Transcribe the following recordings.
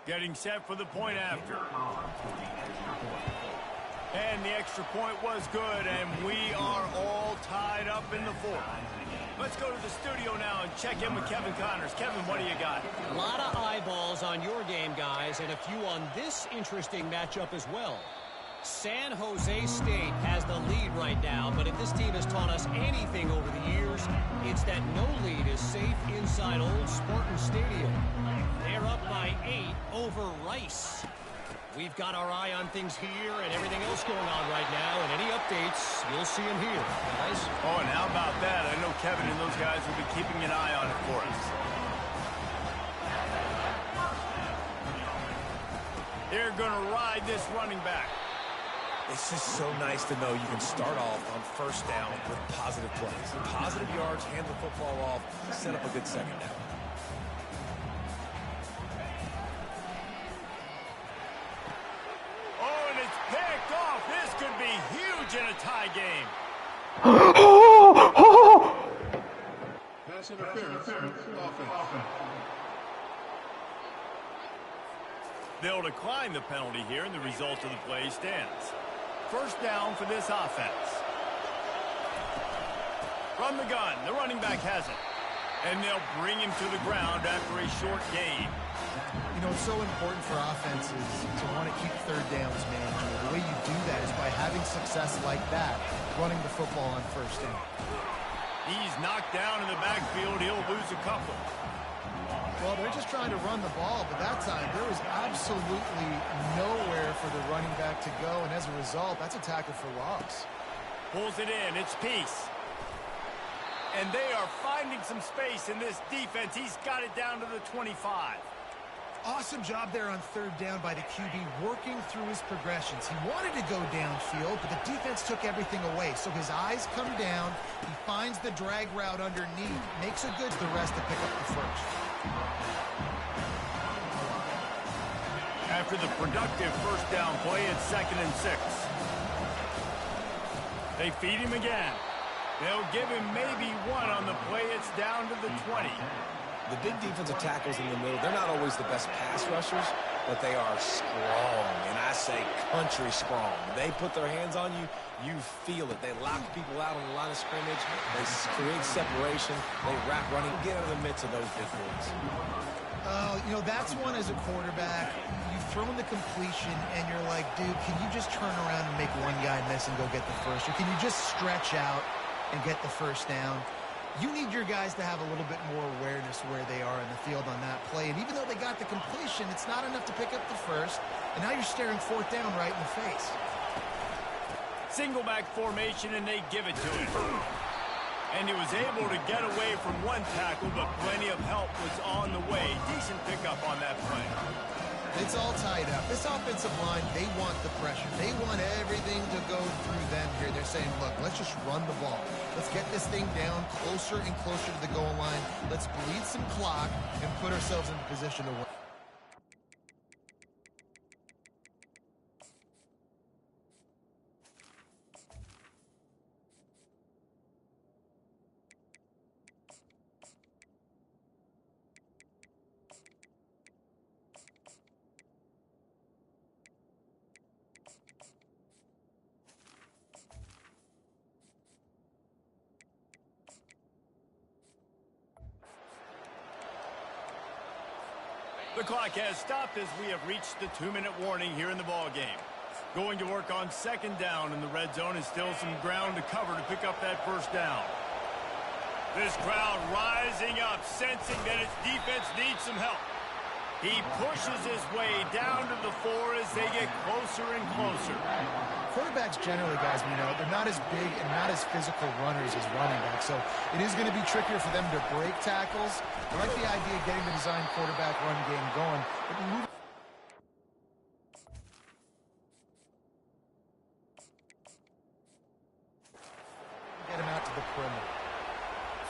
Getting set for the point after. And the extra point was good, and we are all tied up in the fourth. Let's go to the studio now and check in with Kevin Connors. Kevin, what do you got? A lot of eyeballs on your game, guys, and a few on this interesting matchup as well. San Jose State has the lead right now, but if this team has taught us anything over the years, it's that no lead is safe inside old Spartan Stadium. They're up by 8 over Rice. We've got our eye on things here and everything else going on right now, and any updates, you'll see them here, guys. Oh, and how about that? I know Kevin and those guys will be keeping an eye on it for us. They're going to ride this running back. It's just so nice to know you can start off on first down with positive plays. Positive yards, hand the football off, set up a good second down. Oh, and it's picked off. This could be huge in a tie game. Pass interference. Offense. They'll decline the penalty here, and the result of the play stands. First down for this offense. From the gun, the running back has it. And they'll bring him to the ground after a short gain. You know, it's so important for offenses to want to keep third downs, man. The way you do that is by having success like that, running the football on first down. He's knocked down in the backfield. He'll lose a couple. Well, they're just trying to run the ball, but that time there was absolutely nowhere for the running back to go, and as a result, that's a tackle for loss. Pulls it in. It's Peace. And they are finding some space in this defense. He's got it down to the 25. Awesome job there on third down by the QB, working through his progressions. He wanted to go downfield, but the defense took everything away. So his eyes come down. He finds the drag route underneath, makes it good to the rest to pick up the first. After the productive first down play, it's 2nd and 6. They feed him again. They'll give him maybe one on the play. It's down to the 20. The big defensive tackles in the middle, they're not always the best pass rushers, but they are strong, and I say country strong. They put their hands on you, you feel it. They lock people out on the line of scrimmage. They create separation. They wrap running. Get out of the midst of those big boys. You know, that's one as a quarterback. You've thrown the completion, and you're like, dude, can you just turn around and make one guy miss and go get the first? Or can you just stretch out and get the first down? You need your guys to have a little bit more awareness where they are in the field on that play. And even though they got the completion, it's not enough to pick up the first. And now you're staring fourth down right in the face. Single back formation, and they give it to him. And he was able to get away from one tackle, but plenty of help was on the way. Decent pickup on that play. It's all tied up. This offensive line, they want the pressure. They want everything to go through them here. They're saying, look, let's just run the ball. Let's get this thing down closer and closer to the goal line. Let's bleed some clock and put ourselves in position to win. The clock has stopped as we have reached the 2-minute warning here in the ball game. Going to work on 2nd down in the red zone, and still some ground to cover to pick up that first down. This crowd rising up, sensing that its defense needs some help. He pushes his way down to the 4 as they get closer and closer. Quarterbacks generally, guys, you know, they're not as big and not as physical runners as running backs, so it is going to be trickier for them to break tackles. I like the idea of getting the design quarterback run game going, but move. Get him out to the perimeter.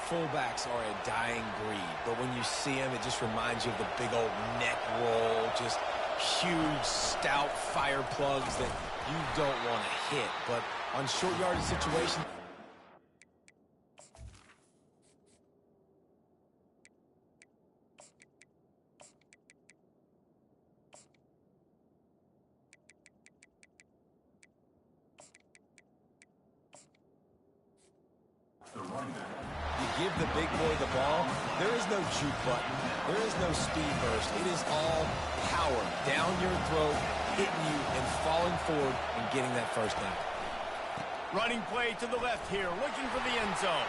Fullbacks are a dying breed, but when you see them, it just reminds you of the big old neck roll, just huge, stout fire plugs that you don't want to hit. But on short yardage situations, You give the big boy the ball, there is no juke button. There is no speed burst. It is all power down your throat, hitting you and falling forward and getting that first down. Running play to the left here, looking for the end zone.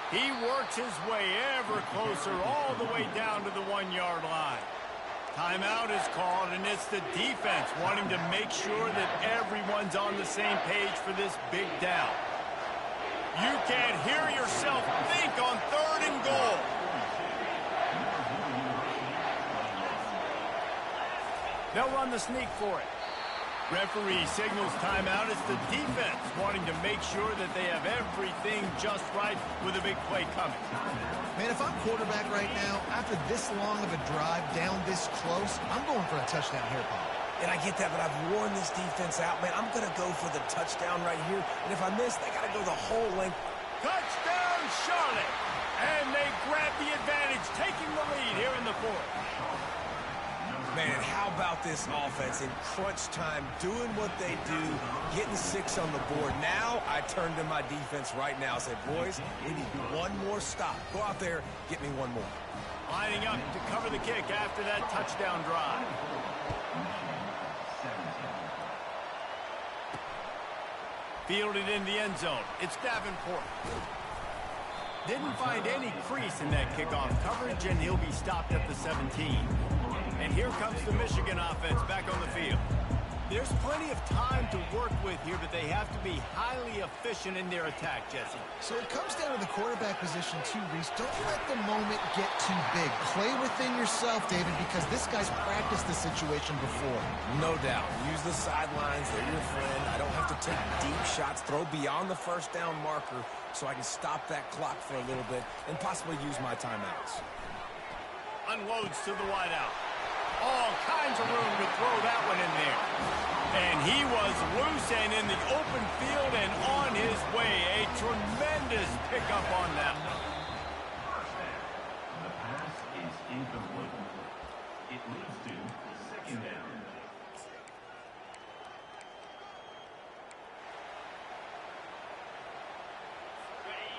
He works his way ever closer all the way down to the 1-yard line. Timeout is called, and it's the defense wanting to make sure that everyone's on the same page for this big down. You can't hear yourself think on 3rd and goal. They'll run the sneak for it. Referee signals timeout. It's the defense wanting to make sure that they have everything just right with a big play coming. Man, if I'm quarterback right now, after this long of a drive down this close, I'm going for a touchdown here, Paul. And I get that, but I've worn this defense out, man. I'm going to go for the touchdown right here. And if I miss, they got to go the whole length. Touchdown, Charlotte! And they grab the advantage, taking the lead here in the 4th. Man, how about this offense in crunch time, doing what they do, getting 6 on the board. Now I turn to my defense right now and say, boys, we need one more stop. Go out there, get me one more. Lining up to cover the kick after that touchdown drive. Fielded in the end zone. It's Davenport. Didn't find any crease in that kickoff coverage, and he'll be stopped at the 17. And here comes the Michigan offense back on the field. There's plenty of time to work with here, but they have to be highly efficient in their attack, Jesse. So it comes down to the quarterback position too, Reese. Don't let the moment get too big. Play within yourself, David, because this guy's practiced the situation before. No doubt. Use the sidelines. They're your friend. I don't have to take deep shots, throw beyond the first down marker so I can stop that clock for a little bit and possibly use my timeouts. Unloads to the wideout. All kinds of room to throw that one in there. And he was loose and in the open field and on his way. A tremendous pickup on that one. The pass is incomplete. It leads to 2nd down.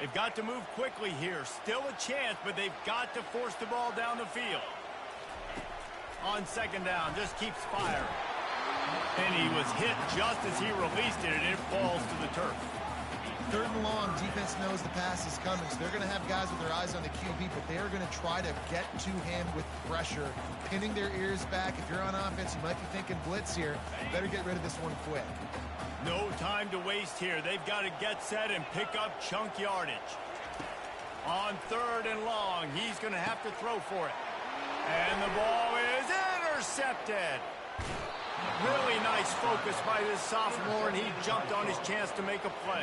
They've got to move quickly here. Still a chance, but they've got to force the ball down the field. On 2nd down, just keeps firing. And he was hit just as he released it, and it falls to the turf. 3rd and long, defense knows the pass is coming, so they're going to have guys with their eyes on the QB, but they are going to try to get to him with pressure, pinning their ears back. If you're on offense, you might be thinking blitz here. Better get rid of this one quick. No time to waste here. They've got to get set and pick up chunk yardage. On 3rd and long, he's going to have to throw for it. And the ball is intercepted. Really nice focus by this sophomore, and he jumped on his chance to make a play.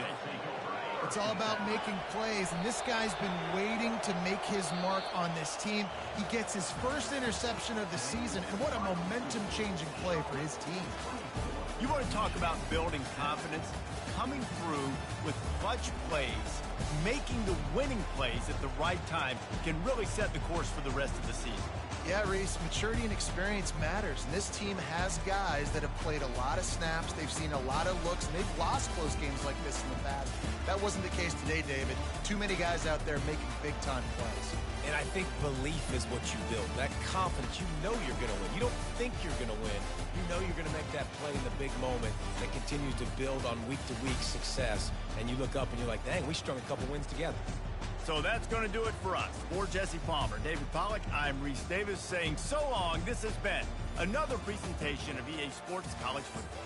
It's all about making plays, and this guy's been waiting to make his mark on this team. He gets his first interception of the season, and what a momentum-changing play for his team. You want to talk about building confidence? Coming through with clutch plays, making the winning plays at the right time can really set the course for the rest of the season. Yeah, Reese, maturity and experience matters, and this team has guys that have played a lot of snaps, they've seen a lot of looks, and they've lost close games like this in the past. That wasn't the case today, David. Too many guys out there making big-time plays. And I think belief is what you build. That confidence, you know you're going to win. You don't think you're going to win. You know you're going to make that play in the big moment that continues to build on week-to-week success. And you look up and you're like, dang, we strung a couple wins together. So that's going to do it for us. For Jesse Palmer, David Pollack, I'm Reese Davis saying so long. This has been another presentation of EA Sports College Football.